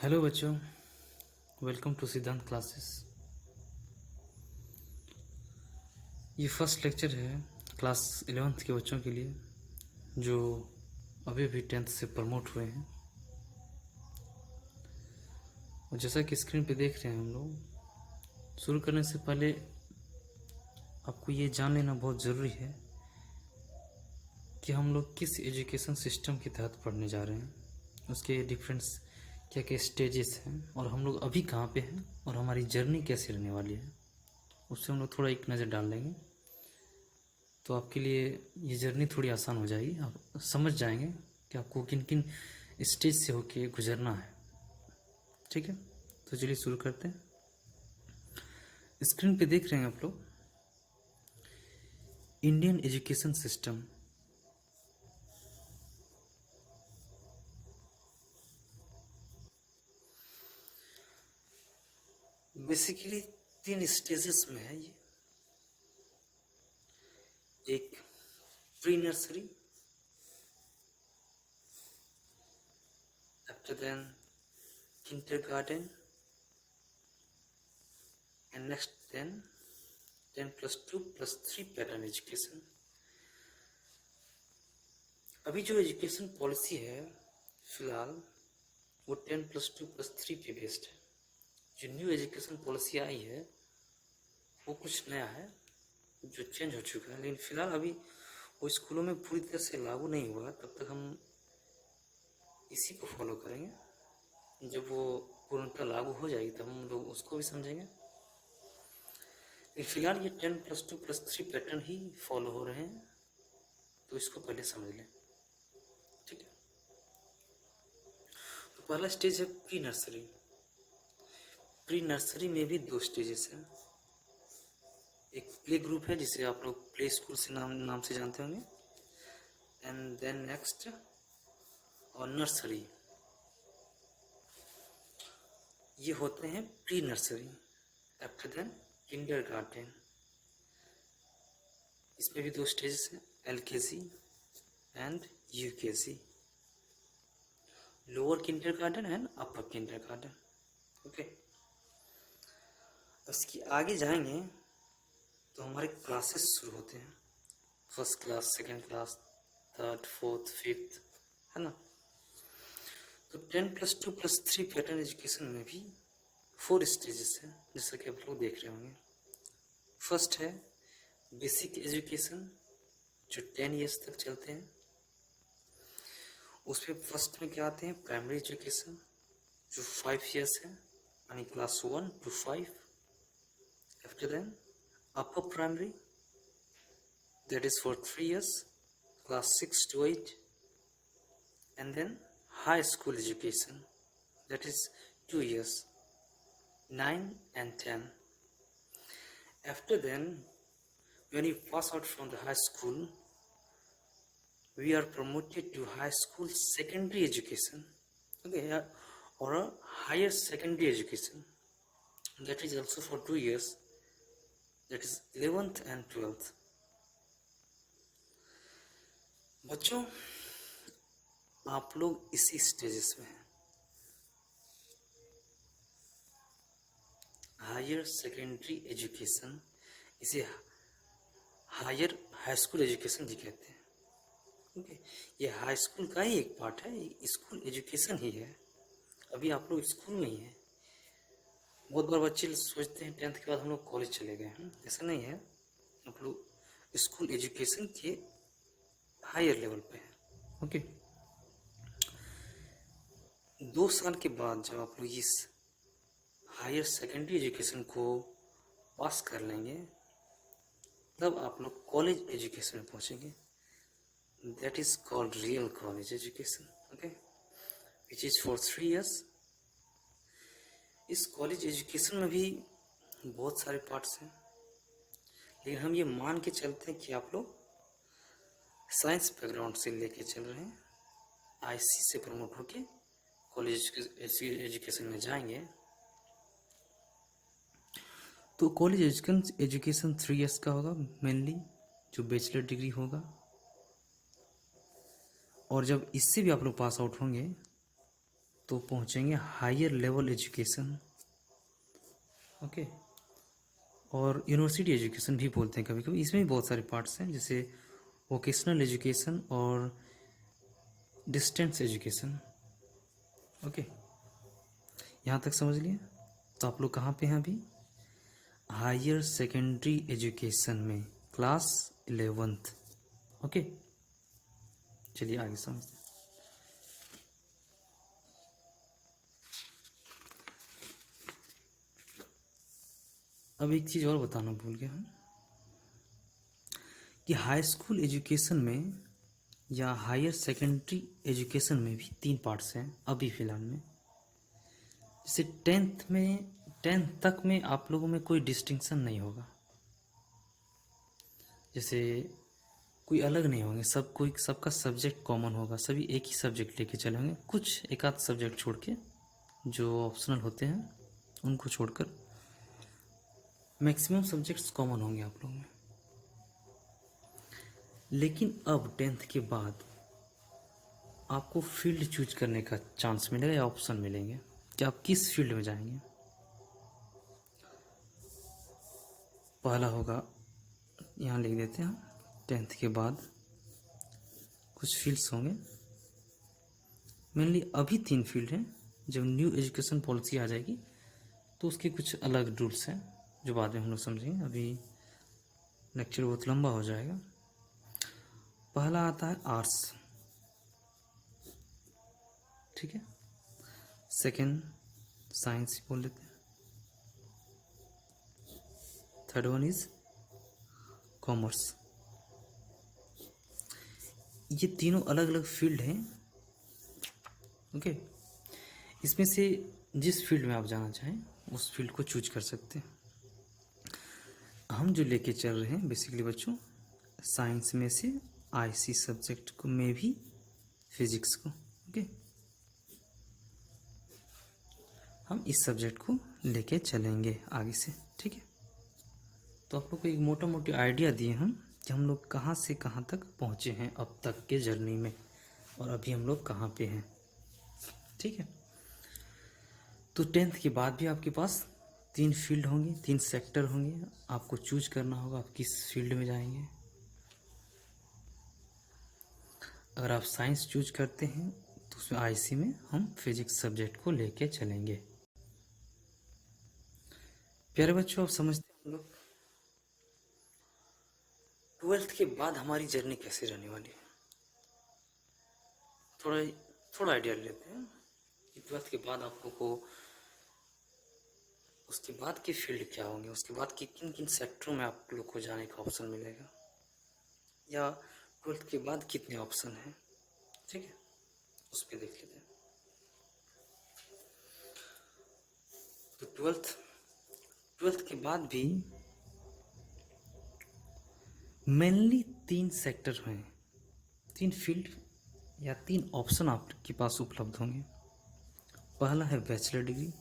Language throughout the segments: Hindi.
हेलो बच्चों, वेलकम टू सिद्धांत क्लासेस। ये फर्स्ट लेक्चर है क्लास 11th के बच्चों के लिए जो अभी भी 10th से प्रमोट हुए हैं। और जैसा कि स्क्रीन पे देख रहे हैं हम लोग, शुरू करने से पहले आपको ये जान लेना बहुत ज़रूरी है कि हम लोग किस एजुकेशन सिस्टम के तहत पढ़ने जा रहे हैं, उसके डिफरेंट क्या क्या स्टेजेस हैं और हम लोग अभी कहाँ पे हैं और हमारी जर्नी कैसे रहने वाली है, उससे हम लोग थोड़ा एक नज़र डाल लेंगे। तो आपके लिए ये जर्नी थोड़ी आसान हो जाएगी, आप समझ जाएंगे कि आपको किन किन स्टेज से होके गुजरना है। ठीक है, तो चलिए शुरू करते हैं। स्क्रीन पे देख रहे हैं आप लोग Indian education system. Basically 3 stages में है ये। एक pre nursery, after then kindergarten and next then 10+2+3 pattern education. अभी जो एजुकेशन पॉलिसी है फिलहाल वो 10+2+3 पे बेस्ड है। जो न्यू एजुकेशन पॉलिसी आई है वो कुछ नया है जो चेंज हो चुका है, लेकिन फिलहाल अभी वो स्कूलों में पूरी तरह से लागू नहीं हुआ। तब तक हम इसी को फॉलो करेंगे। जब वो पूर्णतः लागू हो जाएगी तब हम लोग उसको भी समझेंगे। लेकिन फिलहाल ये 10+2+3 पैटर्न ही फॉलो हो रहे हैं, तो इसको पहले समझ लें। ठीक है, तो पहला स्टेज है प्री नर्सरी। प्री नर्सरी में भी 2 स्टेजेस हैं। एक प्ले ग्रुप है जिसे आप लोग प्ले स्कूल से नाम से जानते होंगे, एंड देन नेक्स्ट और नर्सरी। ये होते हैं pre nursery, after then kindergarten. इसमें भी 2 स्टेजेस हैं, LKG and UKG, lower kindergarten and upper kindergarten. Okay, उसके आगे जाएंगे तो हमारे क्लासेस शुरू होते हैं। First class, second class, third, fourth, fifth, है ना। तो 10+2+3 पैटर्न एजुकेशन में भी 4 स्टेजेस हैं, जैसा कि आप लोग देख रहे होंगे। फर्स्ट है बेसिक एजुकेशन जो 10 ईयर्स तक चलते हैं। उसमें फर्स्ट में क्या आते हैं, प्राइमरी एजुकेशन जो 5 ईयर्स है, यानी class 1 to 5। After then upper primary, that is for 3 years, class 6 to 8, and then high school education, that is 2 years, 9 and 10. After then, when you pass out from the high school, we are promoted to high school secondary education, okay, or a higher secondary education, that is also for 2 years, that is 11th and 12th. बच्चों, आप लोग इसी स्टेजेस में हैं। हायर सेकेंडरी एजुकेशन, इसे हायर हाई स्कूल एजुकेशन भी कहते हैं। ओके, ये हाई स्कूल का ही एक पार्ट है, स्कूल एजुकेशन ही है। अभी आप लोग स्कूल में ही हैं। बहुत बार बच्चे सोचते हैं 10th के बाद हम लोग कॉलेज चले गए हैं, ऐसा नहीं है। आप लोग स्कूल एजुकेशन के हायर लेवल पे हैं। ओके, 2 साल के बाद जब आप लोग इस हायर सेकेंडरी एजुकेशन को पास कर लेंगे तब आप लोग कॉलेज एजुकेशन में पहुंचेंगे। That is called real college education, okay, which is for 3 years। इस कॉलेज एजुकेशन में भी बहुत सारे पार्ट्स हैं, लेकिन हम ये मान के चलते हैं कि आप लोग साइंस बैकग्राउंड से लेके चल रहे हैं। IC से प्रमोट होके कॉलेज एजुकेशन में जाएंगे। तो कॉलेज एजुकेशन 3 years का होगा मेनली, जो बैचलर डिग्री होगा। और जब इससे भी आप लोग पास आउट होंगे तो पहुंचेंगे हायर लेवल एजुकेशन, ओके। और यूनिवर्सिटी एजुकेशन भी बोलते हैं कभी कभी। इसमें भी बहुत सारे पार्ट्स हैं, जैसे वोकेशनल एजुकेशन और डिस्टेंस एजुकेशन, ओके। यहाँ तक समझ लिए? तो आप लोग कहाँ पे हैं अभी? हायर सेकेंडरी एजुकेशन में, क्लास 11th, ओके। चलिए आगे समझते हैं। अब एक चीज़ और बताना भूल गया हूँ कि हाई स्कूल एजुकेशन में या हायर सेकेंडरी एजुकेशन में भी 3 पार्ट्स हैं अभी फ़िलहाल में। जैसे 10th तक में आप लोगों में कोई डिस्टिंक्शन नहीं होगा, जैसे कोई अलग नहीं होंगे, सबका सब्जेक्ट कॉमन होगा, सभी एक ही सब्जेक्ट लेके चले होंगे, कुछ एक आध सब्जेक्ट छोड़ के जो ऑप्शनल होते हैं उनको छोड़कर मैक्सिमम सब्जेक्ट्स कॉमन होंगे आप लोगों में। लेकिन अब 10th के बाद आपको फील्ड चूज करने का चांस मिलेगा या ऑप्शन मिलेंगे कि आप किस फील्ड में जाएंगे। पहला होगा, यहाँ लिख देते हैं, 10th के बाद कुछ फील्ड्स होंगे, मेनली अभी 3 फील्ड हैं। जब न्यू एजुकेशन पॉलिसी आ जाएगी तो उसके कुछ अलग रूल्स हैं जो बाद में हम लोग समझेंगे, अभी लेक्चर बहुत लंबा हो जाएगा। पहला आता है आर्ट्स, ठीक है। सेकेंड साइंस बोल लेते हैं। Third one is commerce. ये तीनों अलग अलग फील्ड हैं, ओके। इसमें से जिस फील्ड में आप जाना चाहें उस फील्ड को चूज कर सकते हैं। हम जो लेके चल रहे हैं बेसिकली बच्चों, साइंस में से आईसी सब्जेक्ट को में भी फिजिक्स को, ओके। हम इस सब्जेक्ट को लेके चलेंगे आगे से, ठीक है। तो आप लोग को एक मोटा मोटी आइडिया दिए हम कि हम लोग कहाँ से कहाँ तक पहुँचे हैं अब तक के जर्नी में, और अभी हम लोग कहाँ पे हैं, ठीक है। तो 10th के बाद भी आपके पास 3 फील्ड होंगे, 3 सेक्टर होंगे, आपको चूज करना होगा आप किस फील्ड में जाएंगे। अगर आप साइंस चूज करते हैं तो उसमें आईसी में हम फिजिक्स सब्जेक्ट को लेके चलेंगे। प्यारे बच्चों, आप समझते हैं हम लोग 12th के बाद हमारी जर्नी कैसे रहने वाली है, थोड़ा आइडिया लेते हैं कि 12th के बाद आप लोग को उसके बाद के फील्ड क्या होंगे, उसके बाद के किन किन सेक्टरों में आप लोग को जाने का ऑप्शन मिलेगा, या 12th के बाद कितने ऑप्शन हैं, ठीक है, उस पर देख लेते हैं। तो 12th के बाद भी मेनली 3 सेक्टर हैं, 3 फील्ड या 3 ऑप्शन आपके पास उपलब्ध होंगे। पहला है बैचलर डिग्री,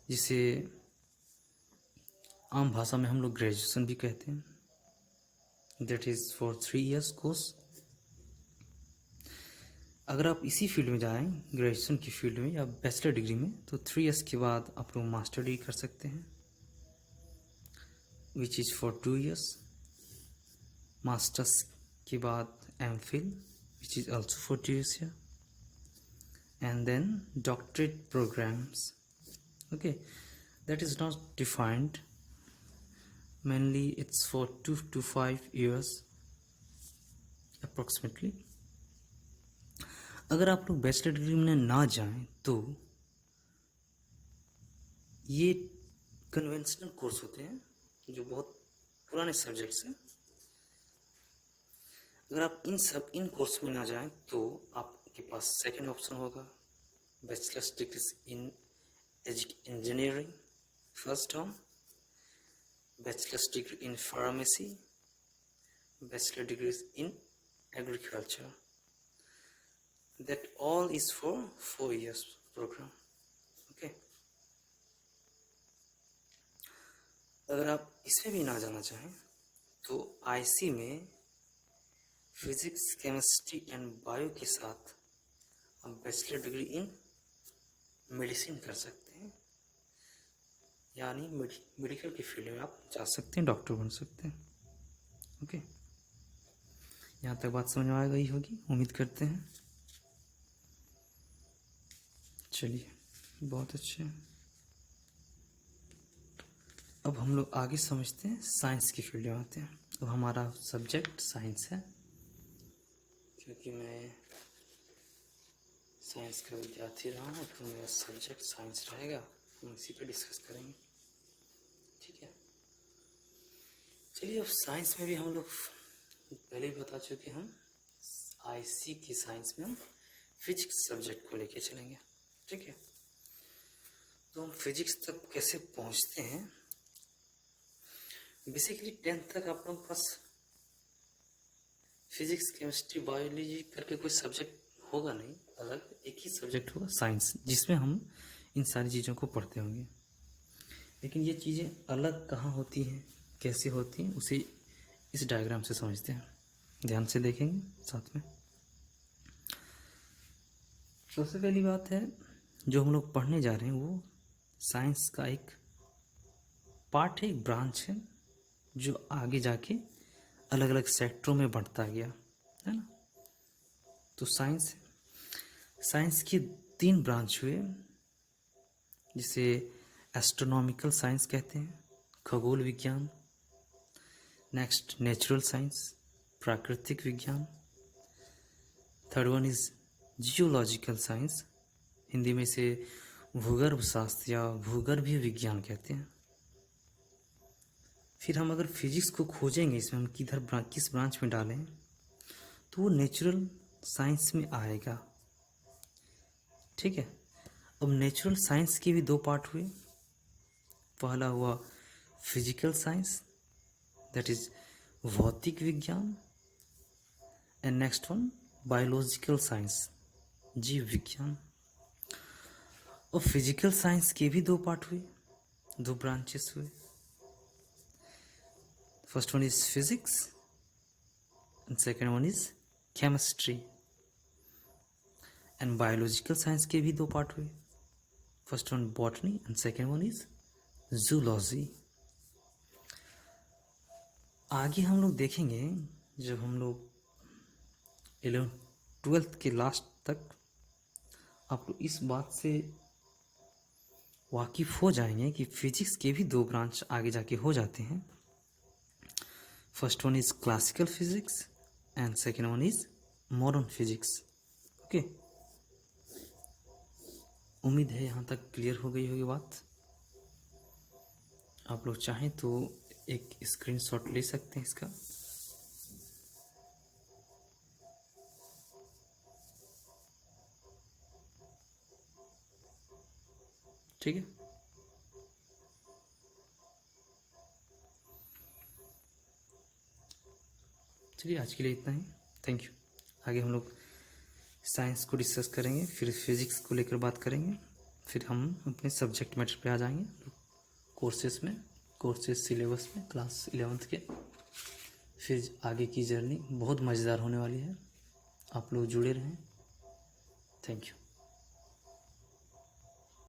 जिसे आम भाषा में हम लोग ग्रेजुएशन भी कहते हैं, that is for 3 years course. अगर आप इसी फील्ड में जाएं, ग्रेजुएशन की फील्ड में या बैचलर डिग्री में, तो 3 years के बाद आप लोग मास्टर डिग्री कर सकते हैं, which is for 2 years। Masters के बाद MPhil, which is also for 2 years here, and then doctorate programs, okay, that is not defined, mainly it's for 2 to 5 years approximately। अगर आप लोग बैचलर डिग्री में ना जाएं तो ये कन्वेंशनल कोर्स होते हैं जो बहुत पुराने सब्जेक्ट्स हैं। अगर आप इन कोर्स में ना जाएं तो आपके पास सेकंड ऑप्शन होगा bachelors degree in engineering, first term, bachelors degree in pharmacy, bachelor degrees in agriculture, that all is for 4 years program, okay। अगर आप इसमें भी ना जाना चाहें तो आईसी में फिजिक्स, केमिस्ट्री एंड बायो के साथ आप बैचलर डिग्री इन मेडिसिन कर सकते हैं, यानी मेडिकल की फील्ड में आप जा सकते हैं, डॉक्टर बन सकते हैं। ओके, यहाँ तक बात समझ में आ गई होगी, उम्मीद करते हैं। चलिए, बहुत अच्छे। अब हम लोग आगे समझते हैं, साइंस की फील्ड में आते हैं। अब हमारा सब्जेक्ट साइंस है, क्योंकि मैं साइंस का विद्यार्थी रहा हूँ, तो मेरा सब्जेक्ट साइंस रहेगा, हम इसी पे डिस्कस करेंगे। ठीक है, चलिए। अब साइंस में भी हम लोग पहले ही बता चुके, हम आईसी की साइंस में हम फिजिक्स सब्जेक्ट को लेके चलेंगे। ठीक है, तो हम फिजिक्स तक कैसे पहुंचते हैं। बेसिकली 10th तक आप लोगों के पास फिजिक्स, केमिस्ट्री, बायोलॉजी करके कोई सब्जेक्ट होगा नहीं, अलग एक ही सब्जेक्ट होगा साइंस, जिसमें हम इन सारी चीज़ों को पढ़ते होंगे। लेकिन ये चीज़ें अलग कहाँ होती हैं, कैसे होती हैं, उसे इस डायग्राम से समझते हैं। ध्यान से देखेंगे साथ में। सबसे पहली बात है, जो हम लोग पढ़ने जा रहे हैं वो साइंस का एक पार्ट है, एक ब्रांच है, जो आगे जाके अलग अलग सेक्टरों में बढ़ता गया, है ना। तो साइंस के 3 ब्रांच हुए, जिसे एस्ट्रोनॉमिकल साइंस कहते हैं, खगोल विज्ञान। नेक्स्ट नेचुरल साइंस, प्राकृतिक विज्ञान। Third one is geological science, Hindi में इसे भूगर्भ शास्त्र या भूगर्भीय विज्ञान कहते हैं। फिर हम अगर फिजिक्स को खोजेंगे, इसमें हम किस ब्रांच में डालें, तो वो नेचुरल साइंस में आएगा। ठीक है, अब नेचुरल साइंस के भी 2 पार्ट हुए। पहला हुआ फिजिकल साइंस, दैट इज भौतिक विज्ञान, and next one biological science, जीव विज्ञान। और फिजिकल साइंस के भी 2 पार्ट हुए, 2 ब्रांचेस हुए। First one is physics and second one is chemistry. And biological science के भी 2 पार्ट हुए, first one botany and second one is zoology. आगे हम लोग देखेंगे, जब हम लोग 11th-12th के लास्ट तक आप लोग इस बात से वाकिफ हो जाएंगे कि फिजिक्स के भी 2 ब्रांच आगे जाके हो जाते हैं। First one is classical physics and second one is modern physics. Okay, उम्मीद है यहाँ तक क्लियर हो गई होगी बात। आप लोग चाहें तो एक स्क्रीनशॉट ले सकते हैं इसका। ठीक है, चलिए आज के लिए इतना ही। Thank you. आगे हम लोग साइंस को डिस्कस करेंगे, फिर फिजिक्स को लेकर बात करेंगे, फिर हम अपने सब्जेक्ट मैटर पे आ जाएंगे कोर्सेज सिलेबस में क्लास 11th के। फिर आगे की जर्नी बहुत मज़ेदार होने वाली है, आप लोग जुड़े रहें। Thank you.